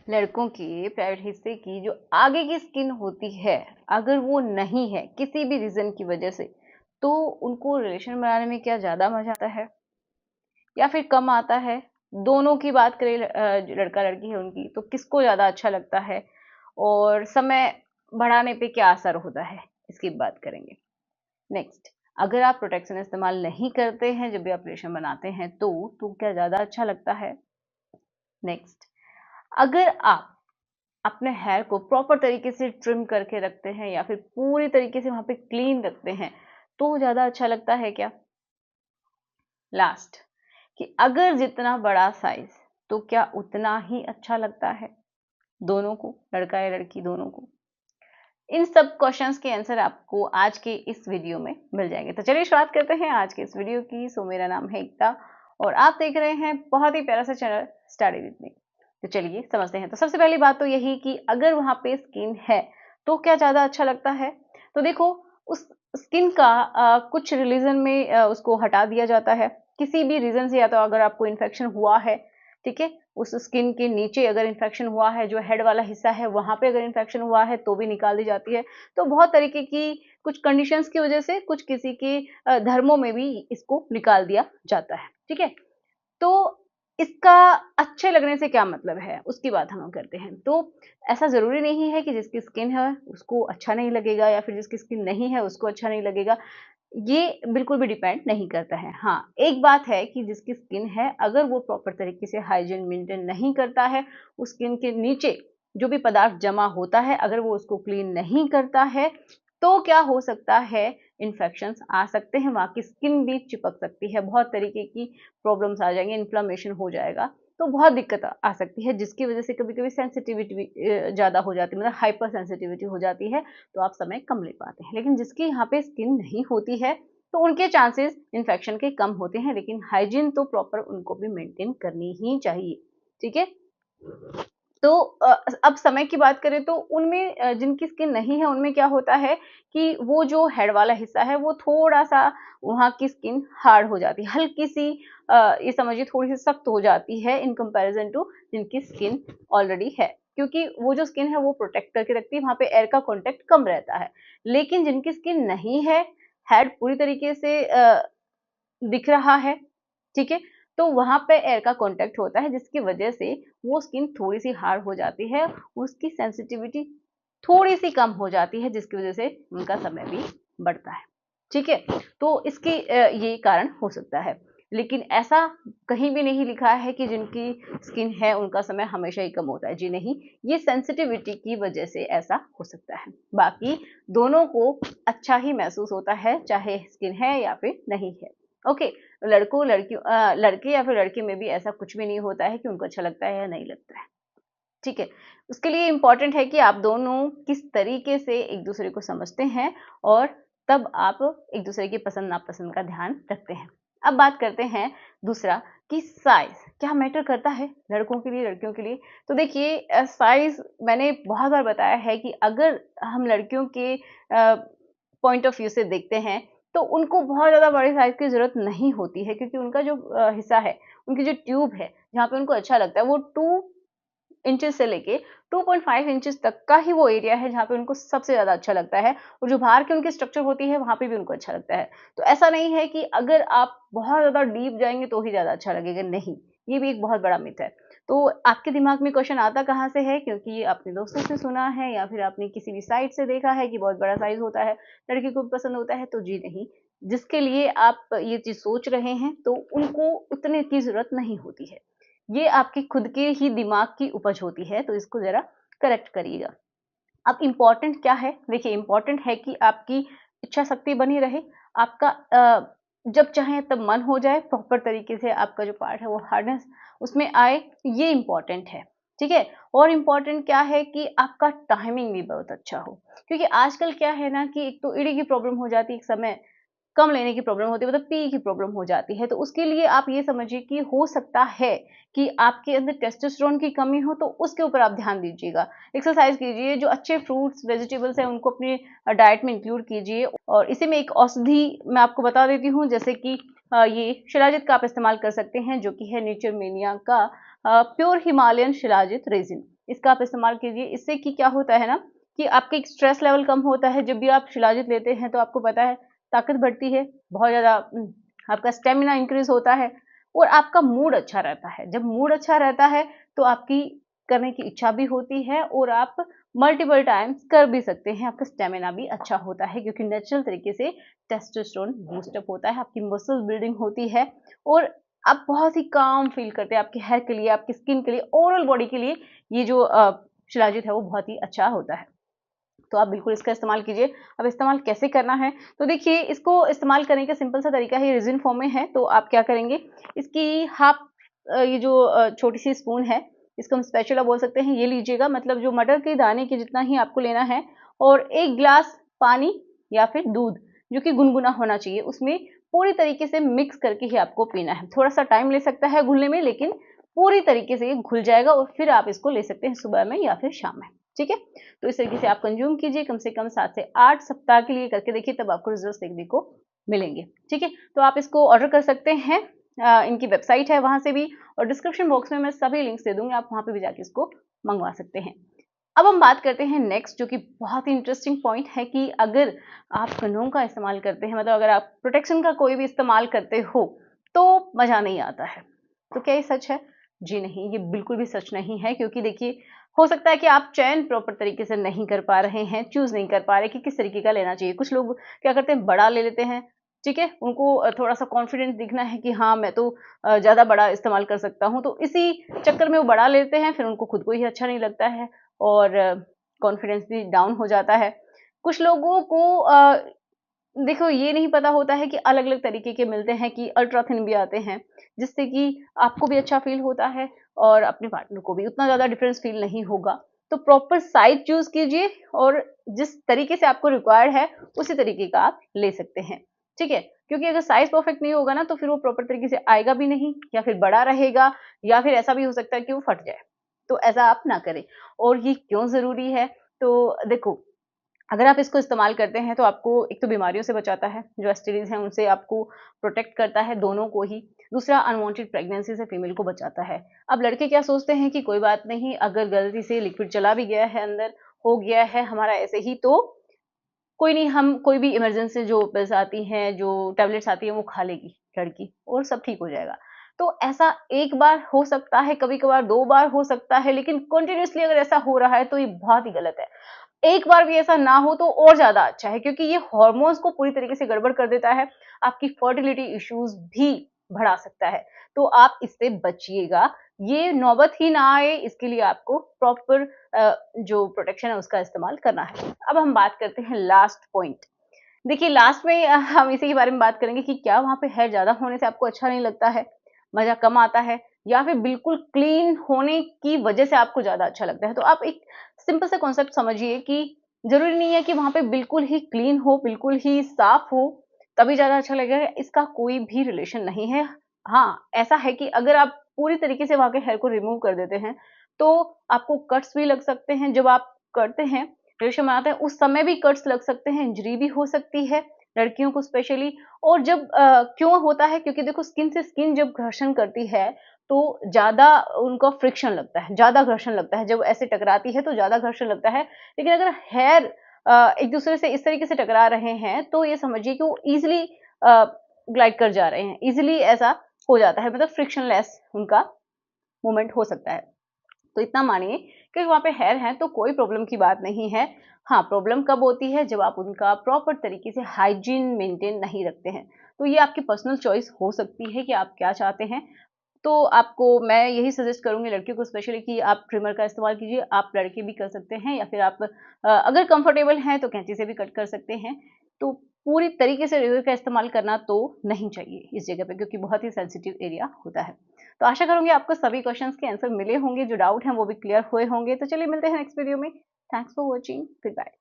लड़कों के प्राइवेट हिस्से की जो आगे की स्किन होती है, अगर वो नहीं है किसी भी रीजन की वजह से, तो उनको रिलेशन बनाने में क्या ज्यादा मजा आता है या फिर कम आता है? दोनों की बात करें, लड़का लड़की है उनकी, तो किसको ज्यादा अच्छा लगता है और समय बढ़ाने पे क्या असर होता है, इसकी बात करेंगे। नेक्स्ट, अगर आप प्रोटेक्शन इस्तेमाल नहीं करते हैं जब भी आप रिलेशन बनाते हैं तो क्या ज्यादा अच्छा लगता है? नेक्स्ट, अगर आप अपने हेयर को प्रॉपर तरीके से ट्रिम करके रखते हैं या फिर पूरी तरीके से वहां पे क्लीन रखते हैं तो ज्यादा अच्छा लगता है क्या? लास्ट, कि अगर जितना बड़ा साइज तो क्या उतना ही अच्छा लगता है दोनों को, लड़का या लड़की दोनों को? इन सब क्वेश्चंस के आंसर आपको आज के इस वीडियो में मिल जाएंगे। तो चलिए शुरुआत करते हैं आज के इस वीडियो की। मेरा नाम है एकता और आप देख रहे हैं बहुत ही प्यारा सा चैनल स्टडी विद मी। तो चलिए समझते हैं। तो सबसे पहली बात तो यही कि अगर वहां पे स्किन है तो क्या ज्यादा अच्छा लगता है? तो देखो, उस स्किन का कुछ रीजन में उसको हटा दिया जाता है किसी भी रीजन से, या तो अगर आपको इन्फेक्शन हुआ है, ठीक है, उस स्किन के नीचे अगर इन्फेक्शन हुआ है, जो हेड वाला हिस्सा है वहां पे अगर इन्फेक्शन हुआ है तो भी निकाल दी जाती है। तो बहुत तरीके की कुछ कंडीशंस की वजह से कुछ किसी के धर्मों में भी इसको निकाल दिया जाता है, ठीक है। तो इसका अच्छे लगने से क्या मतलब है, उसकी बात हम करते हैं। तो ऐसा जरूरी नहीं है कि जिसकी स्किन है उसको अच्छा नहीं लगेगा या फिर जिसकी स्किन नहीं है उसको अच्छा नहीं लगेगा। ये बिल्कुल भी डिपेंड नहीं करता है। हाँ, एक बात है कि जिसकी स्किन है अगर वो प्रॉपर तरीके से हाइजीन मेंटेन नहीं करता है, उस स्किन के नीचे जो भी पदार्थ जमा होता है अगर वो उसको क्लीन नहीं करता है, तो क्या हो सकता है, इन्फेक्शंस आ सकते हैं, वहां की स्किन भी चिपक सकती है, बहुत तरीके की प्रॉब्लम्स आ जाएंगे, इन्फ्लामेशन हो जाएगा, तो बहुत दिक्कत आ सकती है, जिसकी वजह से कभी कभी सेंसिटिविटी भी ज्यादा हो जाती है, मतलब हाइपर सेंसिटिविटी हो जाती है, तो आप समय कम ले पाते हैं। लेकिन जिसकी यहाँ पे स्किन नहीं होती है तो उनके चांसेस इन्फेक्शन के कम होते हैं, लेकिन हाइजीन तो प्रॉपर उनको भी मेंटेन करनी ही चाहिए, ठीक है। तो अब समय की बात करें तो उनमें जिनकी स्किन नहीं है उनमें क्या होता है कि वो जो हेड वाला हिस्सा है वो थोड़ा सा, वहाँ की स्किन हार्ड हो जाती है, हल्की सी, ये समझिए थोड़ी सी सख्त हो जाती है इन कंपैरिजन टू जिनकी स्किन ऑलरेडी है, क्योंकि वो जो स्किन है वो प्रोटेक्ट करके रखती है, वहां पे एयर का कॉन्टेक्ट कम रहता है। लेकिन जिनकी स्किन नहीं है, हेड पूरी तरीके से दिख रहा है, ठीक है, तो वहां पे एयर का कांटेक्ट होता है जिसकी वजह से वो स्किन थोड़ी सी हार्ड हो जाती है, उसकी सेंसिटिविटी थोड़ी सी कम हो जाती है, जिसकी वजह से उनका समय भी बढ़ता है, ठीक है। तो इसकी ये कारण हो सकता है, लेकिन ऐसा कहीं भी नहीं लिखा है कि जिनकी स्किन है उनका समय हमेशा ही कम होता है, जी नहीं, ये सेंसिटिविटी की वजह से ऐसा हो सकता है। बाकी दोनों को अच्छा ही महसूस होता है चाहे स्किन है या फिर नहीं है। ओके, लड़कों लड़कियों लड़के या फिर लड़की में भी ऐसा कुछ भी नहीं होता है कि उनको अच्छा लगता है या नहीं लगता है, ठीक है। उसके लिए इम्पोर्टेंट है कि आप दोनों किस तरीके से एक दूसरे को समझते हैं और तब आप एक दूसरे की पसंद नापसंद का ध्यान रखते हैं। अब बात करते हैं दूसरा, कि साइज क्या मैटर करता है लड़कों के लिए लड़कियों के लिए? तो देखिए, साइज मैंने बहुत बार बताया है कि अगर हम लड़कियों के पॉइंट ऑफ व्यू से देखते हैं तो उनको बहुत ज़्यादा बड़े साइज़ की ज़रूरत नहीं होती है, क्योंकि उनका जो हिस्सा है, उनकी जो ट्यूब है, जहाँ पे उनको अच्छा लगता है, वो 2 इंचेस से लेके 2.5 इंचेस तक का ही वो एरिया है जहाँ पे उनको सबसे ज़्यादा अच्छा लगता है, और जो बाहर की उनकी स्ट्रक्चर होती है, वहाँ पे भी उनको अच्छा लगता है। तो ऐसा नहीं है कि अगर आप बहुत ज़्यादा डीप जाएँगे तो ही ज़्यादा अच्छा लगेगा, नहीं, ये भी एक बहुत बड़ा मिथ है। तो आपके दिमाग में क्वेश्चन आता कहाँ से है? क्योंकि आपने दोस्तों से सुना है या फिर आपने किसी भी साइट से देखा है कि बहुत बड़ा साइज़ होता है, लड़की को भी पसंद होता है, तो जी नहीं, जिसके लिए आप ये चीज़ सोच रहे हैं, तो उनको उतने की ज़रूरत नहीं होती है। ये आपकी खुद के ही दिमाग की उपज होती है, तो इसको ज़रा करेक्ट करिएगा। अब इम्पोर्टेंट क्या है? देखिए, इम्पोर्टेंट है कि आपकी इच्छा शक्ति बनी रहे, आपका जब चाहे तब मन हो जाए, प्रॉपर तरीके से आपका जो पार्ट है वो हार्डनेस उसमें आए, ये इम्पोर्टेंट है, ठीक है। और इम्पोर्टेंट क्या है कि आपका टाइमिंग भी बहुत अच्छा हो, क्योंकि आजकल क्या है ना कि एक तो ईडी की प्रॉब्लम हो जाती है, एक समय कम लेने की प्रॉब्लम होती है, मतलब पी की प्रॉब्लम हो जाती है, तो उसके लिए आप ये समझिए कि हो सकता है कि आपके अंदर टेस्टोस्टेरोन की कमी हो, तो उसके ऊपर आप ध्यान दीजिएगा। एक्सरसाइज कीजिए, जो अच्छे फ्रूट्स वेजिटेबल्स हैं उनको अपनी डाइट में इंक्लूड कीजिए, और इसी में एक औषधि मैं आपको बता देती हूँ, जैसे कि ये शिलाजित का आप इस्तेमाल कर सकते हैं, जो कि है नेचरमेनिया का प्योर हिमालयन शिलाजित रेजिन। इसका आप इस्तेमाल कीजिए। इससे कि क्या होता है ना कि आपका एक स्ट्रेस लेवल कम होता है। जब भी आप शिलाजित लेते हैं तो आपको पता है ताकत बढ़ती है, बहुत ज़्यादा आपका स्टेमिना इंक्रीज होता है और आपका मूड अच्छा रहता है। जब मूड अच्छा रहता है तो आपकी करने की इच्छा भी होती है और आप मल्टीपल टाइम्स कर भी सकते हैं। आपका स्टेमिना भी अच्छा होता है क्योंकि नेचुरल तरीके से टेस्टोस्टेरोन बूस्टअप होता है, आपकी मसल बिल्डिंग होती है और आप बहुत ही काम फील करते हैं। आपके हेयर के लिए, आपकी स्किन के लिए, ओवरऑल बॉडी के लिए ये जो शिलाजित है वो बहुत ही अच्छा होता है। तो आप बिल्कुल इसका इस्तेमाल कीजिए। अब इस्तेमाल कैसे करना है, तो देखिए इसको इस्तेमाल करने का सिंपल सा तरीका है, ये रेज़िन फॉर्म में है। तो आप क्या करेंगे, इसकी हाफ ये जो छोटी सी स्पून है, इसको हम स्पैचुला बोल सकते हैं, ये लीजिएगा। मतलब जो मटर के दाने के जितना ही आपको लेना है और 1 ग्लास पानी या फिर दूध जो कि गुनगुना होना चाहिए, उसमें पूरी तरीके से मिक्स करके ही आपको पीना है। थोड़ा सा टाइम ले सकता है घुलने में, लेकिन पूरी तरीके से ये घुल जाएगा और फिर आप इसको ले सकते हैं सुबह में या फिर शाम में। ठीक है, तो इस तरीके से आप कंज्यूम कीजिए, कम से कम 7 से 8 सप्ताह के लिए करके देखिए, तब आपको रिजल्ट्स देखने को मिलेंगे। ठीक है, तो आप इसको ऑर्डर कर सकते हैं, इनकी वेबसाइट है वहां से भी, और डिस्क्रिप्शन बॉक्स में मैं सभी लिंक्स दे दूंगी, आप वहां पे भी जाके इसको मंगवा सकते हैं। अब हम बात करते हैं नेक्स्ट, जो कि बहुत ही इंटरेस्टिंग पॉइंट है कि अगर आप कंडोम का इस्तेमाल करते हैं, मतलब अगर आप प्रोटेक्शन का कोई भी इस्तेमाल करते हो तो मजा नहीं आता है। तो क्या ये सच है? जी नहीं, ये बिल्कुल भी सच नहीं है, क्योंकि देखिए हो सकता है कि आप चयन प्रॉपर तरीके से नहीं कर पा रहे हैं, चूज नहीं कर पा रहे कि किस तरीके का लेना चाहिए। कुछ लोग क्या करते हैं, बड़ा ले लेते हैं। ठीक है, उनको थोड़ा सा कॉन्फिडेंस दिखना है कि हाँ मैं तो ज्यादा बड़ा इस्तेमाल कर सकता हूँ, तो इसी चक्कर में वो बड़ा लेते हैं, फिर उनको खुद को ही अच्छा नहीं लगता है और कॉन्फिडेंस भी डाउन हो जाता है। कुछ लोगों को देखो ये नहीं पता होता है कि अलग अलग तरीके के मिलते हैं, कि अल्ट्रा थिन भी आते हैं, जिससे कि आपको भी अच्छा फील होता है और अपने पार्टनर को भी उतना ज्यादा डिफरेंस फील नहीं होगा। तो प्रॉपर साइज चूज कीजिए और जिस तरीके से आपको रिक्वायर्ड है उसी तरीके का आप ले सकते हैं। ठीक है, क्योंकि अगर साइज परफेक्ट नहीं होगा ना तो फिर वो प्रॉपर तरीके से आएगा भी नहीं, या फिर बड़ा रहेगा, या फिर ऐसा भी हो सकता है कि वो फट जाए। तो ऐसा आप ना करें। और ये क्यों जरूरी है, तो देखो अगर आप इसको इस्तेमाल करते हैं तो आपको एक तो बीमारियों से बचाता है, जो एसटीडीज हैं उनसे आपको प्रोटेक्ट करता है, दोनों को ही। दूसरा, अनवांटेड प्रेगनेंसी से फीमेल को बचाता है। अब लड़के क्या सोचते हैं कि कोई बात नहीं, अगर गलती से लिक्विड चला भी गया है अंदर, हो गया है हमारा ऐसे ही, तो कोई नहीं, हम कोई भी इमरजेंसी जो पिल्स आती हैं, जो टैबलेट्स आती हैं, वो खा लेगी लड़की और सब ठीक हो जाएगा। तो ऐसा एक बार हो सकता है, कभी कभार 2 बार हो सकता है, लेकिन कंटिन्यूअसली अगर ऐसा हो रहा है तो ये बहुत ही गलत है। एक बार भी ऐसा ना हो तो और ज़्यादा अच्छा है, क्योंकि ये हार्मोन्स को पूरी तरीके से गड़बड़ कर देता है, आपकी फर्टिलिटी इश्यूज भी बढ़ा सकता है। तो आप इससे बचिएगा, ये नौबत ही ना आए, इसके लिए आपको प्रॉपर जो प्रोटेक्शन है उसका इस्तेमाल करना है। अब हम बात करते हैं लास्ट पॉइंट। देखिए लास्ट में हम इसी के बारे में बात करेंगे कि क्या वहाँ पे हेयर ज़्यादा होने से आपको अच्छा नहीं लगता है, मज़ा कम आता है, या फिर बिल्कुल क्लीन होने की वजह से आपको ज़्यादा अच्छा लगता है। तो आप एक सिंपल सा कॉन्सेप्ट समझिए कि ज़रूरी नहीं है कि वहाँ पे बिल्कुल ही क्लीन हो, बिल्कुल ही साफ हो, तभी ज़्यादा अच्छा लगेगा, इसका कोई भी रिलेशन नहीं है। हाँ, ऐसा है कि अगर आप पूरी तरीके से वहाँ के हेयर को रिमूव कर देते हैं, तो आपको कट्स भी लग सकते हैं। जब आप करते हैं, रेशम बनाते हैं, उस समय भी कट्स लग सकते हैं, इंजरी भी हो सकती है, लड़कियों को स्पेशली। और जब क्यों होता है, क्योंकि देखो स्किन से स्किन जब घर्षण करती है तो ज़्यादा उनका फ्रिक्शन लगता है, ज़्यादा घर्षण लगता है, जब ऐसे टकराती है तो ज़्यादा घर्षण लगता है। लेकिन अगर हेयर एक दूसरे से इस तरीके से टकरा रहे हैं तो ये समझिए कि वो ईजिली ग्लाइड कर जा रहे हैं, ईजिली ऐसा हो जाता है, मतलब फ्रिक्शनलेस उनका मूवमेंट हो सकता है। तो इतना मानिए कि वहाँ पे हेयर है तो कोई प्रॉब्लम की बात नहीं है। हाँ, प्रॉब्लम कब होती है, जब आप उनका प्रॉपर तरीके से हाइजीन मेंटेन नहीं रखते हैं। तो ये आपकी पर्सनल चॉइस हो सकती है कि आप क्या चाहते हैं। तो आपको मैं यही सजेस्ट करूँगी लड़कियों को स्पेशली कि आप ट्रिमर का इस्तेमाल कीजिए। आप लड़के भी कर सकते हैं, या फिर आप अगर कंफर्टेबल हैं तो कैंची से भी कट कर सकते हैं। तो पूरी तरीके से रेज़र का इस्तेमाल करना तो नहीं चाहिए इस जगह पे, क्योंकि बहुत ही सेंसिटिव एरिया होता है। तो आशा करूँगी आपको सभी क्वेश्चंस के आंसर मिले होंगे, जो डाउट हैं वो भी क्लियर हुए होंगे। तो चलिए मिलते हैं नेक्स्ट वीडियो में। Thanks for watching, good bye.